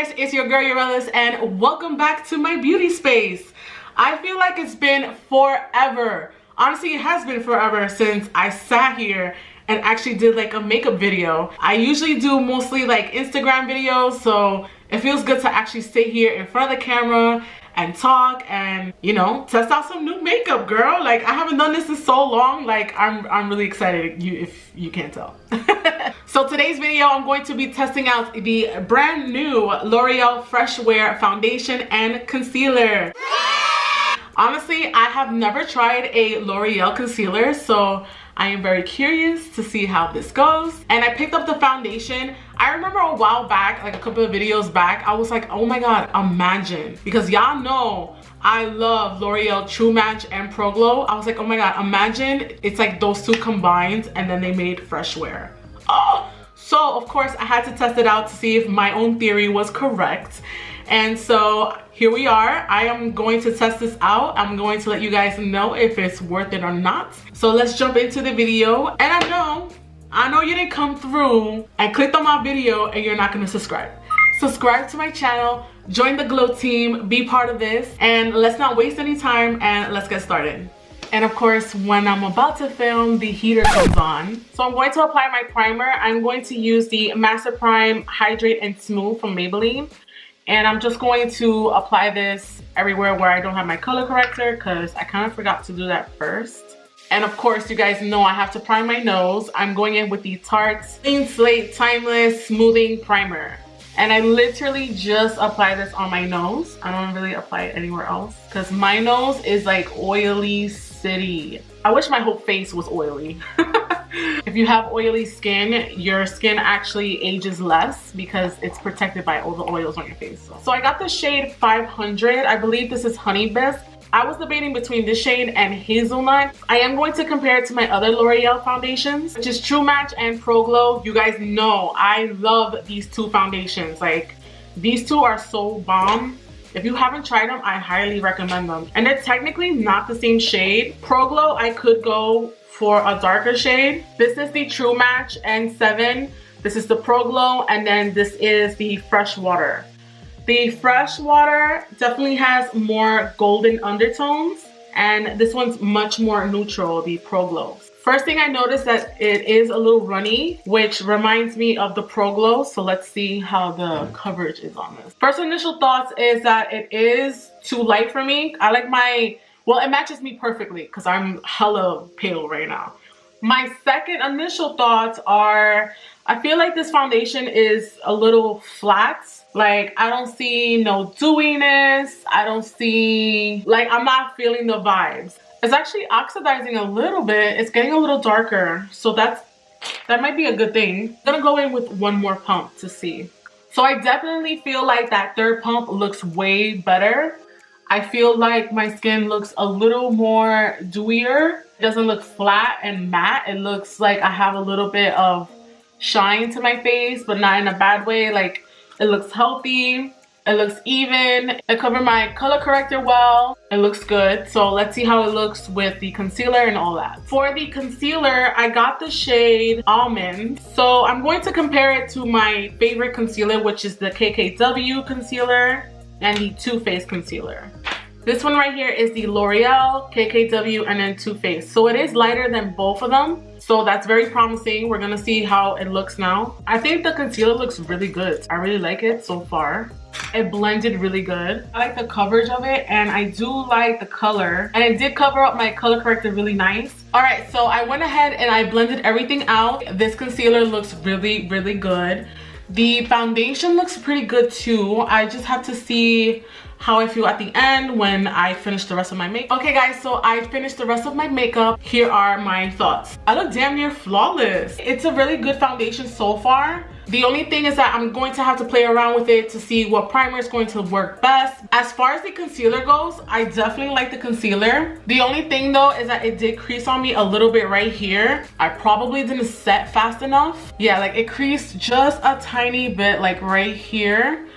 guys, it's your girl Yorelis and welcome back to my beauty space. I feel like it's been forever. Honestly, it has been forever since I sat here and actually did like a makeup video. I usually do mostly like Instagram videos, so it feels good to actually sit here in front of the camera and talk and, you know, test out some new makeup, girl. Like, I haven't done this in so long. Like, I'm really excited, if you can't tell. So today's video, I'm going to be testing out the brand new L'Oreal Fresh Wear Foundation and Concealer. Honestly, I have never tried a L'Oreal concealer, so I am very curious to see how this goes. And I picked up the foundation. I remember a while back, like a couple of videos back, I was like, oh my god, imagine. Because y'all know I love L'Oreal True Match and Pro Glow. I was like, oh my god, imagine it's like those two combined and then they made Fresh Wear. Oh! So of course I had to test it out to see if my own theory was correct. And so here we are. I am going to test this out. I'm going to let you guys know if it's worth it or not. So let's jump into the video. And I know you didn't come through and clicked on my video and you're not going to subscribe. Subscribe to my channel, join the Glow team, be part of this, and let's not waste any time and let's get started. And of course, when I'm about to film, the heater comes on. So I'm going to apply my primer. I'm going to use the Master Prime Hydrate and Smooth from Maybelline. And I'm just going to apply this everywhere where I don't have my color corrector because I kind of forgot to do that first. And of course, you guys know I have to prime my nose. I'm going in with the Tarte Clean Slate Timeless Smoothing Primer. And I literally just apply this on my nose. I don't really apply it anywhere else because my nose is like oily city. I wish my whole face was oily. If you have oily skin, your skin actually ages less because it's protected by all the oils on your face. So I got the shade 500. I believe this is Honey Bisque. I was debating between this shade and Hazelnut. I am going to compare it to my other L'Oreal foundations, which is True Match and Pro Glow. You guys know I love these two foundations. Like, these two are so bomb. If you haven't tried them, I highly recommend them. And they're technically not the same shade. Pro Glow, I could go for a darker shade. This is the True Match N7. This is the Pro Glow, and then this is the Fresh Water. The Fresh Water definitely has more golden undertones, and this one's much more neutral, the Pro Glow. First thing I noticed that it is a little runny, which reminds me of the Pro Glow. So let's see how the coverage is on this. First initial thoughts is that it is too light for me. I like my, well, it matches me perfectly because I'm hella pale right now. My second initial thoughts are, I feel like this foundation is a little flat. Like, I don't see no dewiness. I don't see, like, I'm not feeling the vibes. It's actually oxidizing a little bit. It's getting a little darker. So that might be a good thing. I'm gonna go in with one more pump to see. So I definitely feel like that third pump looks way better. I feel like my skin looks a little more dewier. It doesn't look flat and matte. It looks like I have a little bit of shine to my face, but not in a bad way. Like, it looks healthy. It looks even. It covered my color corrector well. It looks good. So let's see how it looks with the concealer and all that. For the concealer, I got the shade Almond. So I'm going to compare it to my favorite concealer, which is the KKW concealer and the Too Faced concealer. This one right here is the L'Oreal, KKW, and then Too Faced. So it is lighter than both of them. So that's very promising. We're gonna see how it looks now. I think the concealer looks really good. I really like it so far. It blended really good. I like the coverage of it, and I do like the color. And it did cover up my color corrector really nice. All right, so I went ahead and I blended everything out. This concealer looks really, really good. The foundation looks pretty good too. I just have to see how I feel at the end when I finish the rest of my makeup. Okay guys, so I finished the rest of my makeup. Here are my thoughts. I look damn near flawless. It's a really good foundation so far. The only thing is that I'm going to have to play around with it to see what primer is going to work best. As far as the concealer goes, I definitely like the concealer. The only thing though is that it did crease on me a little bit right here. I probably didn't set fast enough. Yeah, like it creased just a tiny bit, like right here.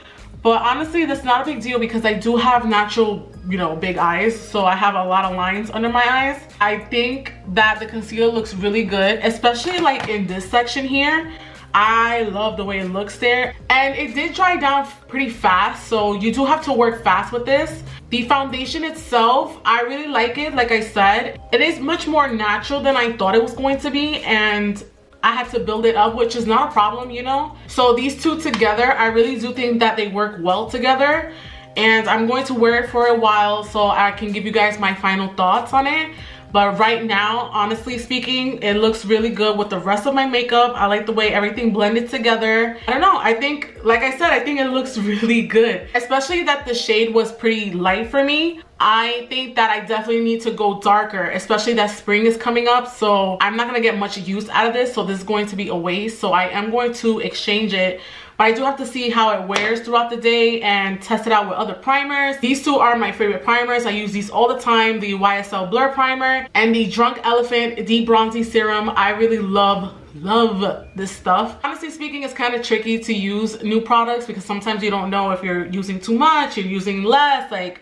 But honestly, that's not a big deal because I do have natural, you know, big eyes. So I have a lot of lines under my eyes. I think that the concealer looks really good, especially like in this section here. I love the way it looks there, and it did dry down pretty fast, so you do have to work fast with this. The foundation itself, I really like it. Like I said, it is much more natural than I thought it was going to be, and I had to build it up, which is not a problem, you know. So these two together, I really do think that they work well together, and I'm going to wear it for a while so I can give you guys my final thoughts on it. But right now, honestly speaking, it looks really good with the rest of my makeup. I like the way everything blended together. I don't know, I think, like I said, I think it looks really good. Especially that the shade was pretty light for me. I think that I definitely need to go darker, especially that spring is coming up. So I'm not gonna get much use out of this. So this is going to be a waste. So I am going to exchange it. But I do have to see how it wears throughout the day and test it out with other primers. These two are my favorite primers. I use these all the time. The YSL Blur Primer and the Drunk Elephant Deep Bronzy Serum. I really love this stuff. Honestly speaking, it's kind of tricky to use new products because sometimes you don't know if you're using too much, you're using less. Like,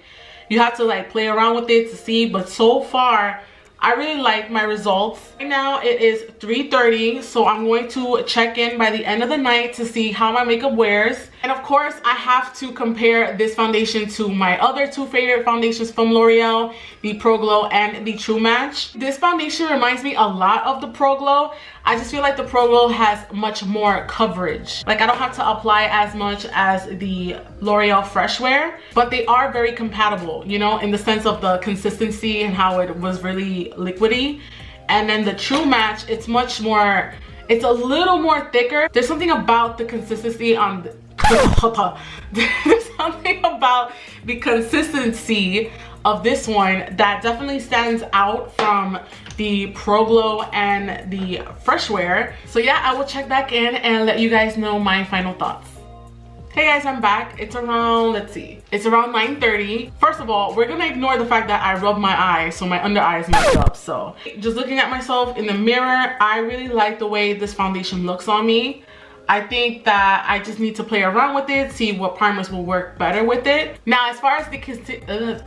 you have to like play around with it to see. But so far, I really like my results. Right now it is 3:30, so I'm going to check in by the end of the night to see how my makeup wears. And of course, I have to compare this foundation to my other two favorite foundations from L'Oreal, the Pro Glow and the True Match. This foundation reminds me a lot of the Pro Glow. I just feel like the Pro Glow has much more coverage. Like, I don't have to apply as much as the L'Oreal Fresh Wear, but they are very compatible, you know, in the sense of the consistency and how it was really liquidy. And then the True Match, it's much more, it's a little more thicker. There's something about the consistency on the, there's something about the consistency of this one that definitely stands out from the Pro Glow and the Fresh Wear. So yeah, I will check back in and let you guys know my final thoughts. Hey guys, I'm back. It's around, let's see, it's around 9:30. First of all, we're gonna ignore the fact that I rubbed my eye, so my under eye is messed up. So just looking at myself in the mirror, I really like the way this foundation looks on me. I think that I just need to play around with it, see what primers will work better with it. Now, as far as the concealer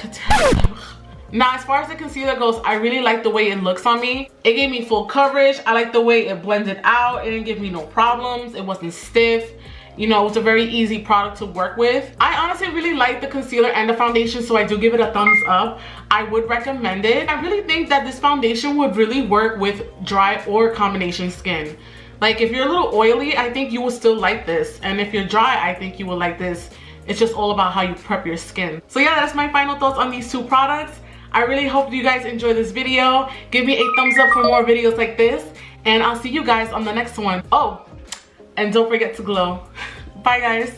goes, I really like the way it looks on me. It gave me full coverage. I like the way it blended out. It didn't give me no problems. It wasn't stiff. You know, it's a very easy product to work with. I honestly really like the concealer and the foundation, so I do give it a thumbs up. I would recommend it. I really think that this foundation would really work with dry or combination skin. Like, if you're a little oily, I think you will still like this. And if you're dry, I think you will like this. It's just all about how you prep your skin. So yeah, that's my final thoughts on these two products. I really hope you guys enjoyed this video. Give me a thumbs up for more videos like this. And I'll see you guys on the next one. Oh, and don't forget to glow. Bye guys.